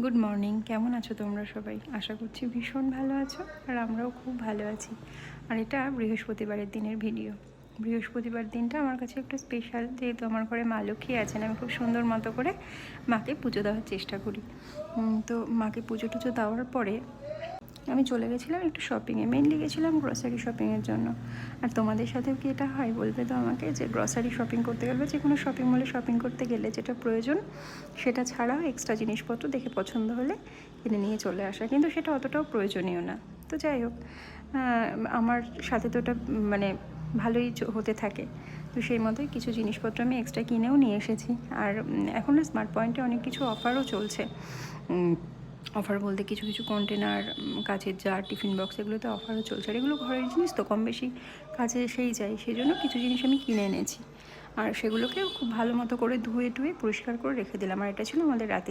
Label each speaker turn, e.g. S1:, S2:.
S1: Good morning. কেমন আছো তোমরা সবাই? আশা করছি ভীষণ ভালো আছো, আর আমরাও খুব ভালো আছি। আর এটা বৃহস্পতিবারের দিনের ভিডিও। বৃহস্পতিবার দিনটা আমার কাছে একটু স্পেশাল, যেহেতু আমার ঘরে মা লক্ষ্মী আছেন। আমি খুব সুন্দর মতো করে মাকে পুজো দেওয়ার চেষ্টা করি। তো মাকে পুজো টুজো দেওয়ার পরে আমি চলে গেছিলাম একটু শপিংয়ে, মেনলি গেছিলাম গ্রসারি শপিংয়ের জন্য। আর তোমাদের সাথেও কি এটা হয় বলবে তো আমাকে, যে গ্রসারি শপিং করতে গেলে, যে কোনো শপিং মলে শপিং করতে গেলে যেটা প্রয়োজন সেটা ছাড়াও এক্সট্রা জিনিসপত্র দেখে পছন্দ হলে কিনে নিয়ে চলে আসা, কিন্তু সেটা অতটাও প্রয়োজনীয় না। তো যাই হোক, আমার সাথে তো ওটা মানে ভালোই হতে থাকে। তো সেই মতোই কিছু জিনিসপত্র আমি এক্সট্রা কিনেও নিয়ে এসেছি। আর এখন না স্মার্ট পয়েন্টে অনেক কিছু অফারও চলছে। অফার বলতে কিছু কিছু কন্টেনার, কাচের জার, টিফিন বক্স, এগুলোতে অফারও চলছে। আর এগুলো ঘরের জিনিস তো কম বেশি কাজে এসেই যায়, সেই জন্য কিছু জিনিস আমি কিনে এনেছি। আর সেগুলোকে খুব ভালো মতো করে ধুয়ে পরিষ্কার করে রেখে দিলাম। আর এটা ছিল আমাদের রাতে